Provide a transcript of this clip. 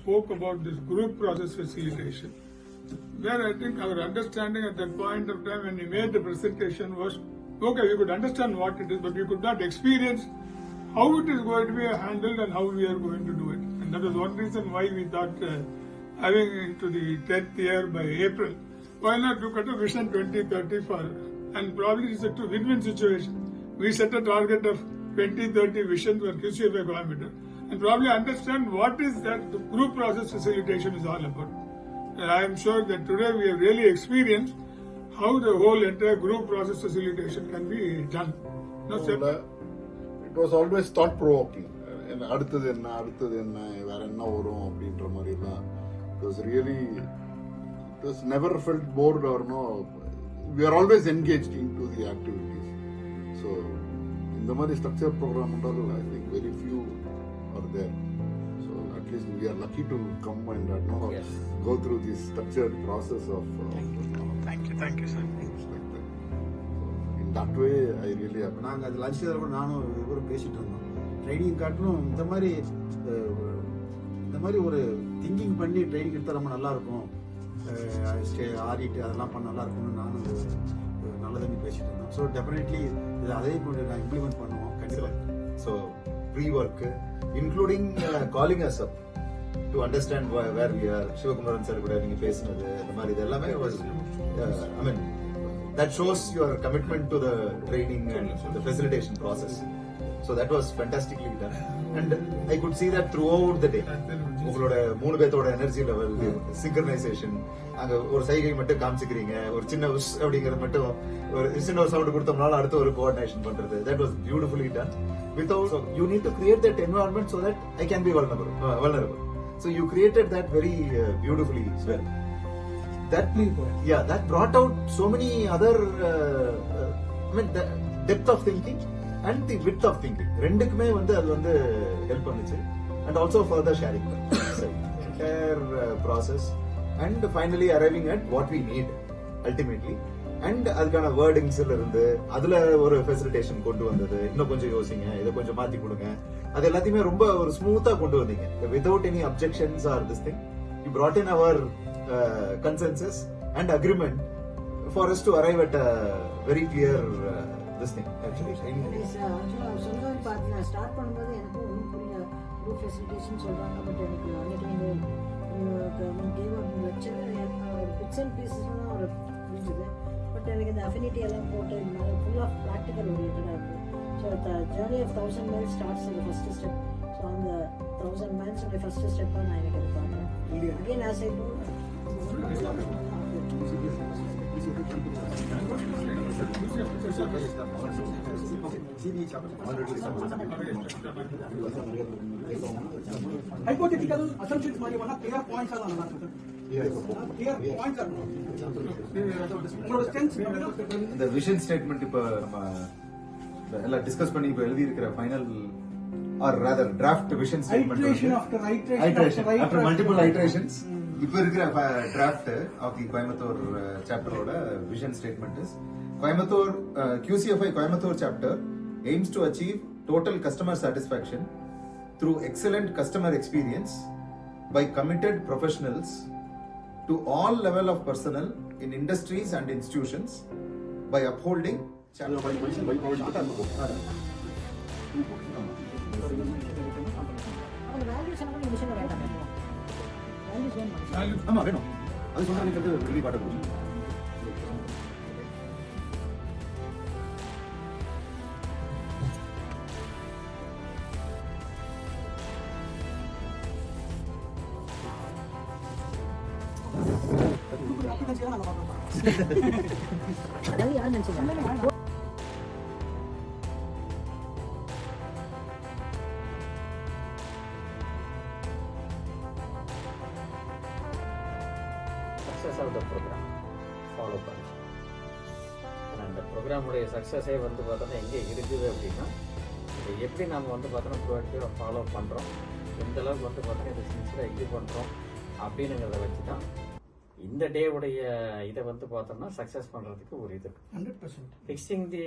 spoke about this group process facilitation, where I think our understanding at that point of time when he made the presentation was, okay, we could understand what it is, but we could not experience how it is going to be handled and how we are going to do it. And that was one reason why we thought having into the 10th year by April, why not look at a Vision 2030 for, and probably it's a win-win situation. We set a target of 2030 vision for QCFI Coimbatore and probably understand what is that the group process facilitation is all about. And I am sure that today we have really experienced how the whole entire group process facilitation can be done. No, sir? It was always thought provoking. அடுத்தது என்ன வேற என்ன வரும் அப்படின்ற மாதிரிலாம் it was really, it was never felt bored or no, we are always engaged into the activities. So இந்த மாதிரி structured program I think very few are there. So at least we are lucky to come and go through this structured process of thank you sir. Like that. So in that way I really have. நாங்கள் அது லஞ்சில் கூட நானும் இவரும் பேசிட்டு இருந்தோம். Training காட்டணும் இந்த மாதிரி ஒரு திங்கிங் பண்ணி ட்ரைனிங் எடுத்தால் ரொம்ப நல்லா இருக்கும், ஆடிட்டு அதெல்லாம் பண்ண நல்லா இருக்கும்னு நானும் நல்லதுன்னு பேசிட்டு இருந்தோம். ஸோ டெஃபினெட்லி இது அதையும் கொண்டு நான் இம்ப்ளிமெண்ட் பண்ணுவோம் கண்டிப்பாக. So pre work including calling us up to understand where we are. Sivakumaran sir கூட நீங்க பேசினது இந்த மாதிரி இது எல்லாமே ஐ மீன் that shows your commitment to the training and the facilitation process. So that was fantastically done and I could see that throughout the day. உங்களோட 3 பேத்தோட energy level, synchronisation, அங்க ஒரு சைகை மட்டும் காமிச்சிக்கிறீங்க, ஒரு சின்ன உஷ் அப்படிங்கறது மட்டும் ஒரு சின்ன ஒரு சவுண்ட் கொடுத்தோம்னால அடுத்து ஒரு கோஆர்டினேஷன் பண்றது, that was beautifully done. Without, so you need to create that environment so that I can be vulnerable. So you created that very beautifully as well. That brought out so many other I mean the depth of thinking and the width of thinking. ரெண்டுக்குமே அது help பண்ணுச்சு. And also further sharing the entire process and finally arriving at what we need ultimately. And அதுக்கான வேர்டிங்ஸ்ல இருந்து அதுல ஒரு facilitation கொண்டு வந்தது, இன்னும் கொஞ்சம் யோசிங்க, இதை கொஞ்சம் மாத்தி கொடுங்க, அது எல்லாத்தையுமே ரொம்ப ஒரு ஸ்மூத்தா கொண்டு வந்தீங்க. Without any objections or this thing, you brought in our consensus and agreement for us to arrive at a very clear this thing actually. சொன்னது பார்த்தா ஸ்டார்ட் பண்ணும்போது எனக்கு ஒன்றும் புரியல. குரூப் ஃபெசிலிட்டேஷன் சொல்றாங்க, பட் எனக்கு அன்னைக்கு கேவ் லெக்சர் பிட்ஸ் அண்ட் பீசஸ்லாம் ஒரு புரிஞ்சுது. பட் எனக்கு இந்த அஃபினிட்டி எல்லாம் போட்டு ஃபுல் ஆஃப் ப்ராக்டிக்கல் ஓரியன்டாக இருக்குது. So the journey of 1000 miles starts இந்த ஃபர்ஸ்ட் ஸ்டெப். ஸோ அந்த 1000 miles ஃபர்ஸ்ட் ஸ்டெப்பாக நான் எனக்கு அது பார்க்குறேன். Again as I do hypothetical assumptions மாதிரி வந்தா clear points ஆ நல்லா இருக்கும். clear points ஆ இருக்கும். உங்களோட ஸ்ட்ரெங்த்ஸ் இந்த விஷன் ஸ்டேட்மெண்ட் இப்ப நம்ம எல்லாம் டிஸ்கஸ் பண்ணி இப்ப எழுதி இருக்கிற final or rather draft vision statement iteration after multiple iterations இப்ப இருக்கிற draft of the Coimbatore chapter ஓட vision statement is Coimbatore QCFI Coimbatore chapter aims to achieve total customer satisfaction through excellent customer experience by committed professionals to all level of personnel in industries and institutions by upholding ஆமா வேணும். அது சொல்றது really part of it. அதாவது யார் நினைச்சீங்க? Success of the program follow பண்ணி அந்த ப்ரோக்ராமுடைய சக்ஸஸே பார்த்தோன்னா எங்கே இருக்குது அப்படின்னா இதை எப்படி நம்ம பார்த்தோன்னா ப்ரோஆக்டிவாக ஃபாலோ பண்ணுறோம், எந்த அளவுக்கு பார்த்தோன்னா இதை சின்சியராக இது பண்ணுறோம் அப்படிங்கிறத வச்சு தான் இந்த டேவுடைய இதை பார்த்தோம்னா சக்ஸஸ் பண்ணுறதுக்கு ஒரு இது 100% ஃபிக்ஸிங் தி